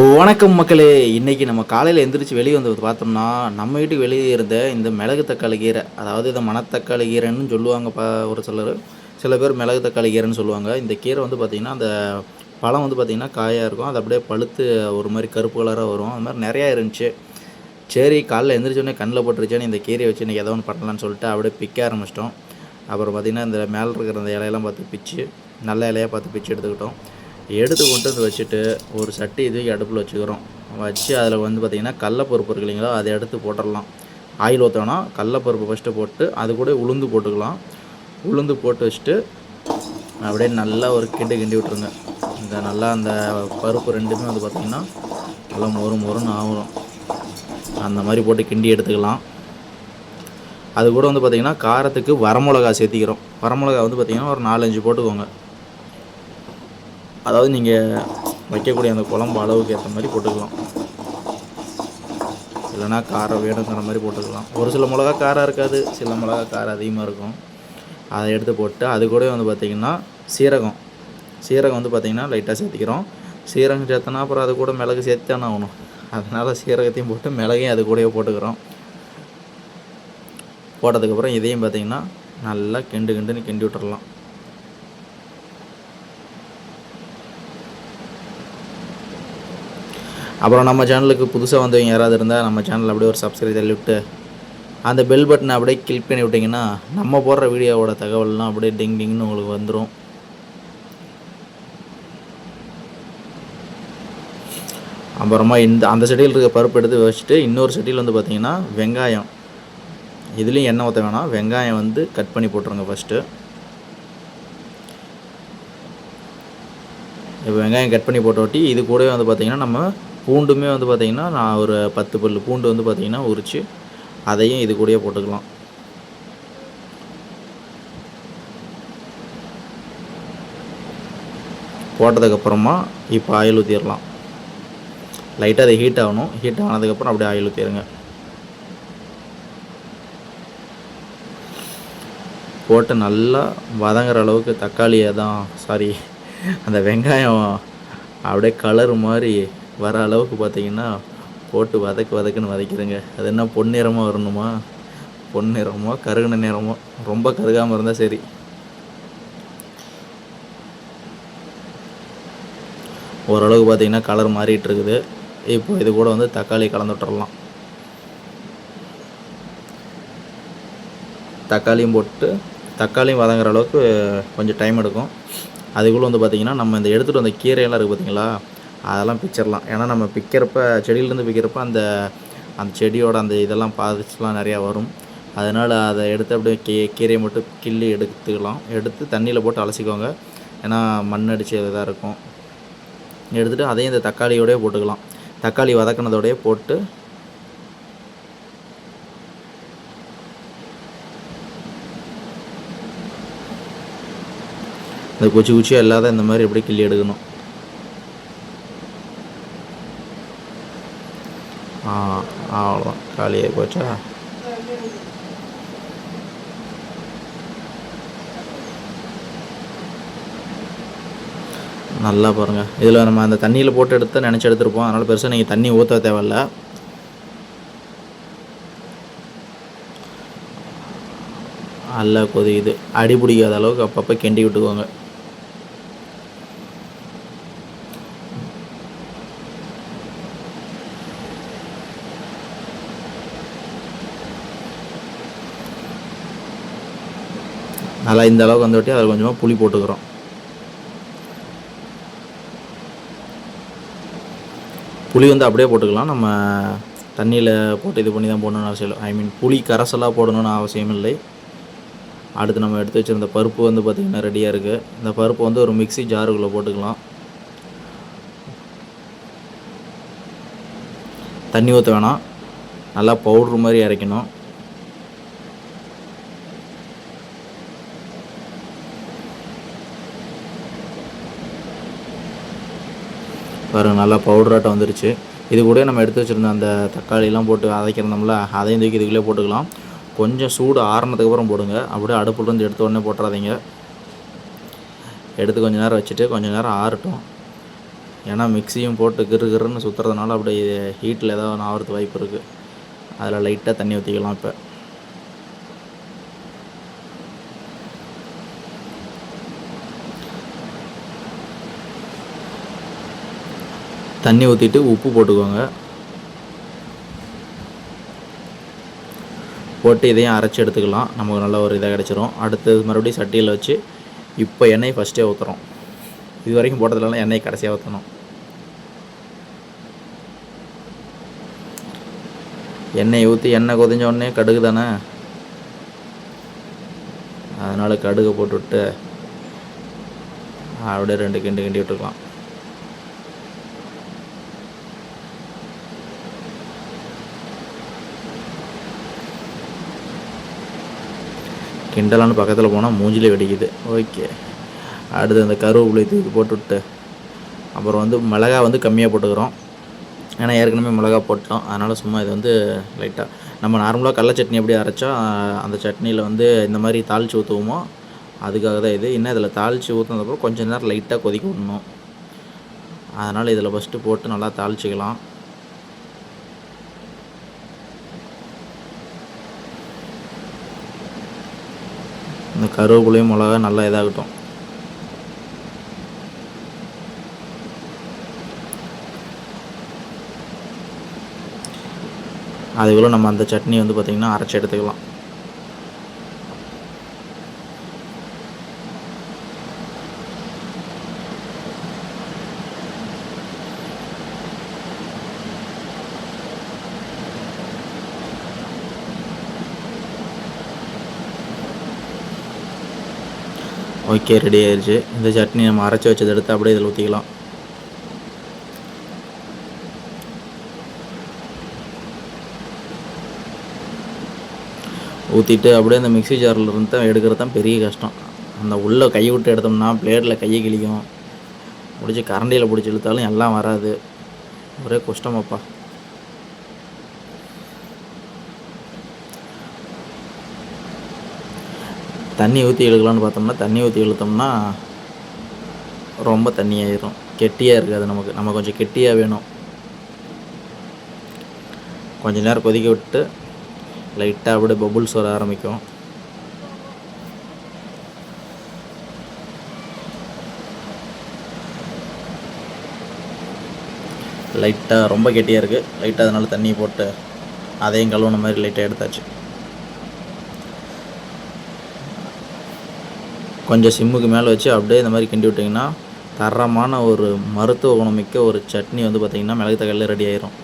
வணக்கம் மக்களே. இன்றைக்கி நம்ம காலையில் எந்திரிச்சு வெளியே வந்து பார்த்தோம்னா, நம்ம வீட்டுக்கு வெளியே இருந்த இந்த மிளகு தக்காளி கீரை, அதாவது இதை மணத்தக்காளி கீரைன்னு சொல்லுவாங்க. ஒரு சிலர், சில பேர் மிளகு தக்காளி கீரைன்னு சொல்லுவாங்க. இந்த கீரை வந்து பார்த்திங்கன்னா, அந்த பழம் வந்து பார்த்திங்கன்னா காயாக இருக்கும். அது அப்படியே பழுத்து ஒரு மாதிரி கருப்பு கலராக வரும். அது மாதிரி நிறையா இருந்துச்சு. சரி, காலைல எந்திரிச்சோடனே கண்ணில் போட்டுருச்சேன்னு இந்த கீரையை வச்சு இன்றைக்கி ஏதோ ஒன்று பண்ணலான்னு சொல்லிட்டு அப்படியே பிக்க ஆரம்பிச்சிட்டோம். அப்புறம் பார்த்திங்கன்னா, இந்த மேலே இருக்கிற அந்த இலையெல்லாம் பார்த்து பிச்சு, நல்ல இலையாக பார்த்து பிச்சு எடுத்துக்கிட்டோம். எடுத்து கொண்டு வந்து வச்சுட்டு ஒரு சட்டி இதுக்கு அடுப்பில் வச்சுக்கிறோம். வச்சு அதில் வந்து பார்த்திங்கன்னா கடலப்பருப்பு இருக்கு இல்லைங்களா, அதை எடுத்து போட்டுடலாம். ஆயில் ஊற்றோன்னா கடலப்பருப்பு ஃபஸ்ட்டு போட்டு அது கூட உளுந்து போட்டுக்கலாம். உளுந்து போட்டு வச்சுட்டு அப்படியே நல்லா ஒரு கிண்டி விட்டுருங்க. இந்த நல்லா அந்த பருப்பு ரெண்டுமே வந்து பார்த்திங்கன்னா நல்லா மொறுன்னு ஆகும். அந்த மாதிரி போட்டு கிண்டி எடுத்துக்கலாம். அது கூட வந்து பார்த்திங்கன்னா காரத்துக்கு வரமிளகா சேர்த்திக்கிறோம். வரமிளகா வந்து பார்த்திங்கன்னா ஒரு 4-5 போட்டுக்கோங்க. அதாவது நீங்கள் வைக்கக்கூடிய அந்த குழம்பு அளவுக்கு ஏற்ற மாதிரி போட்டுக்கலாம். இல்லைனா காரம் வேணுங்கிற மாதிரி போட்டுக்கலாம். ஒரு சில மிளகா காரம் இருக்காது, சில மிளகா காரம் அதிகமாக இருக்கும். அதை எடுத்து போட்டு அது கூட வந்து பார்த்திங்கன்னா சீரகம் வந்து பார்த்திங்கன்னா லைட்டாக சேர்த்திக்கிறோம். சீரகம் சேர்த்தனா அப்புறம் அது கூட மிளகு சேர்த்தானே ஆகணும். அதனால் சீரகத்தையும் போட்டு மிளகையும் அது கூடயே போட்டுக்கிறோம். போட்டதுக்கப்புறம் இதையும் பார்த்திங்கன்னா நல்லா கிண்டுன்னு கிண்டி விட்டுறலாம். அப்புறம் நம்ம சேனலுக்கு புதுசாக வந்தவங்க யாராவது இருந்தால் நம்ம சேனலில் அப்படியே ஒரு சப்ஸ்கிரைப் தள்ளிவிட்டு அந்த பெல் பட்டனை அப்படியே கிளிக் பண்ணி விட்டிங்கன்னா நம்ம போடுற வீடியோவோட தகவல்லாம் அப்படியே டிங்னு உங்களுக்கு வந்துடும். அப்புறமா அந்த சட்டியில் இருக்க பருப்பு எடுத்து வச்சுட்டு இன்னொரு சட்டியில் வந்து பார்த்திங்கன்னா வெங்காயம், இதுலேயும் எண்ணெய் ஊற்ற வேணாம், வெங்காயம் வந்து கட் பண்ணி போட்டுருங்க ஃபஸ்ட்டு. இப்போ வெங்காயம் கட் பண்ணி போட்டோட்டி இது கூடவே வந்து பார்த்திங்கன்னா நம்ம பூண்டுமே வந்து பார்த்திங்கன்னா நான் ஒரு 10 பல் பூண்டு வந்து பார்த்திங்கன்னா உரித்து அதையும் இது கூடயே போட்டுக்கலாம். போட்டதுக்கப்புறமா இப்போ ஆயில் ஊற்றிடலாம். லைட்டாக அது ஹீட் ஆகணும். ஹீட் ஆனதுக்கப்புறம் அப்படியே ஆயில் ஊற்றிடுங்க. போட்டு நல்லா வதங்குற அளவுக்கு தக்காளியை தான் அந்த வெங்காயம் அப்படியே கலர் மாதிரி வர அளவுக்கு பார்த்திங்கன்னா போட்டு வதக்குன்னு வதக்கிடுங்க. அது என்ன பொன்னிறமாக வரணுமா, பொன்னிறமோ கருகுன நிறமோ, ரொம்ப கருகாமல் இருந்தால் சரி. ஓரளவுக்கு பார்த்திங்கன்னா கலர் மாறிட்டு இருக்குது. இப்போ இது கூட வந்து தக்காளி கலந்து விட்டுறலாம். தக்காளியும் போட்டு தக்காளியும் வதங்குற அளவுக்கு கொஞ்சம் டைம் எடுக்கும். அதுக்குள்ளே வந்து பார்த்திங்கன்னா நம்ம இந்த எடுத்துகிட்டு வந்த கீரையெல்லாம் இருக்குது பார்த்திங்களா, அதெல்லாம் பிச்சிடலாம். ஏன்னா நம்ம பிக்கிறப்ப செடியிலேருந்து பிக்கிறப்ப அந்த செடியோட அந்த இதெல்லாம் பாதிச்சுலாம் நிறையா வரும். அதனால் அதை எடுத்து அப்படியே கீரையை மட்டும் கிள்ளி எடுத்துக்கலாம். எடுத்து தண்ணியில் போட்டு அலசிக்கோங்க. ஏன்னா மண் அடித்து இதாக இருக்கும். எடுத்துகிட்டு அதையும் இந்த தக்காளியோடய போட்டுக்கலாம். தக்காளி வதக்கினதோடய போட்டு இந்த குச்சியாக இல்லாத இந்த மாதிரி எப்படி கிள்ளி எடுக்கணும். அவ்வளோதான், காலியாக போச்சா. நல்லா பாருங்கள். இதில் நம்ம அந்த தண்ணியில் போட்டு நினச்சி எடுத்துருப்போம். அதனால் பெருசாக நீங்கள் தண்ணி ஊற்ற தேவையில்ல. நல்லா கொதிக்குது. அடி பிடிக்காத அளவுக்கு அப்பப்போ கிண்டி விட்டுக்கோங்க. நல்லா இந்த அளவுக்கு வந்துவிட்டு அதில் கொஞ்சமாக புளி போட்டுக்கிறோம். புளி வந்து அப்படியே போட்டுக்கலாம். நம்ம தண்ணியில் போட்டு இது பண்ணி தான் போடணும்னு அவசியம் இல்லை. புளி கரைசலாக போடணும்னு அவசியம் இல்லை. அடுத்து நம்ம எடுத்து வச்சுருந்த பருப்பு வந்து பார்த்திங்கன்னா ரெடியாக இருக்குது. இந்த பருப்பு வந்து ஒரு மிக்ஸி ஜாருக்குள்ளே போட்டுக்கலாம். தண்ணி ஊற்ற வேணாம், நல்லா பவுட்ரு மாதிரி அரைக்கணும். பாருங்கள், நல்லா பவுடராட்டம் வந்துருச்சு. இது கூட நம்ம எடுத்து வச்சுருந்த அந்த தக்காளிலாம் போட்டு அதைக்கிறோம்ல, அதையும் தூக்கி இதுக்குள்ளே போட்டுக்கலாம். கொஞ்சம் சூடு ஆறுனதுக்கப்புறம் போடுங்க. அப்படியே அடுப்புலேருந்து எடுத்த உடனே போட்டுறாதீங்க. எடுத்து கொஞ்சம் நேரம் வச்சுட்டு கொஞ்சம் நேரம் ஆறட்டும். ஏன்னா மிக்ஸியும் போட்டு கிருன்னு சுற்றுறதுனால அப்படியே ஹீட்டில் ஏதாவது ஒன்று ஆகிறது வாய்ப்பு இருக்குது. அதில் லைட்டாக தண்ணி ஊற்றிக்கலாம். இப்போ தண்ணி ஊற்றிட்டு உப்பு போட்டுக்கோங்க. போட்டு இதையும் அரைச்சி எடுத்துக்கலாம். நமக்கு நல்ல ஒரு இதாக கிடச்சிரும். அடுத்தது மறுபடியும் சட்டியில் வச்சு இப்போ எண்ணெய் ஃபஸ்ட்டே ஊற்றுறோம். இது வரைக்கும் போட்டதுலாம் எண்ணெய் கடைசியாக ஊற்றணும். எண்ணெய் ஊற்றி எண்ணெய் கொதிஞ்ச உடனே கடுகு தானே, அதனால் கடுகை போட்டுவிட்டு அப்படியே 2 கிண்டு கிண்டி விட்டுருக்கலாம். கிண்டலான்னு பக்கத்தில் போனால் மூஞ்சிலே வெடிக்குது. ஓகே, அடுத்து அந்த கருவேப்பிலை தூக்கி போட்டுவிட்டு அப்புறம் மிளகா கம்மியாக போட்டுக்கிறோம். ஏன்னா ஏற்கனவே மிளகா போட்டோம். அதனால் சும்மா இது லைட்டாக நம்ம நார்மலாக கடல சட்னி எப்படி அரைச்சா அந்த சட்னியில் இந்த மாதிரி தாளித்து ஊற்றுவோமோ அதுக்காக தான் இது. இன்னும் இதில் தாளித்து ஊற்றுனதுக்கப்புறம் கொஞ்சம் நேரம் லைட்டாக கொதிக்க விடணும். அதனால் இதில் ஃபஸ்ட்டு போட்டு நல்லா தாளிச்சிக்கலாம். இந்த கருவேப்பிலையும் மிளகா நல்லா இதாகட்டும். அதுக்குள்ளே நம்ம அந்த சட்னி பார்த்திங்கன்னா அரைச்சி எடுத்துக்கலாம். ஓகே, ரெடி ஆயிடுச்சு. இந்த சட்னி நம்ம அரைச்சி வச்சதை எடுத்து அப்படியே இதில் ஊற்றிக்கலாம். ஊற்றிட்டு அப்படியே அந்த மிக்ஸி ஜாரில் இருந்து தான் எடுக்கிறது தான் பெரிய கஷ்டம். அந்த உள்ளே கை விட்டு எடுத்தோம்னா பிளேட்டில் கையை கிழிக்கும். பிடிச்சி கரண்டியில் பிடிச்சி இழுத்தாலும் எல்லாம் வராது. ஒரே கஷ்டமாப்பா. தண்ணி ஊற்றி இழுக்கலான்னு பார்த்தோம்னா தண்ணி ஊற்றி இழுத்தோம்னா ரொம்ப தண்ணி ஆயிரும். கெட்டியாக இருக்காது. நம்ம கொஞ்சம் கெட்டியாக வேணும். கொஞ்சம் நேரம் கொதிக்க விட்டு லைட்டாக அப்படியே பபுள்ஸ் வர ஆரம்பிக்கும். லைட்டாக ரொம்ப கெட்டியாக இருக்குது. லைட்டாக அதனால் தண்ணி போட்டு அதையும் கழுவுன மாதிரி லைட்டாக எடுத்தாச்சு. கொஞ்சம் சிம்முக்கு மேலே வச்சு அப்படியே இந்த மாதிரி கிண்டி விட்டிங்கன்னா தரமான ஒரு மருத்துவ குணமிக்க ஒரு சட்னி பார்த்திங்கன்னா மிளகு தக்காளியில் ரெடி ஆயிரும்.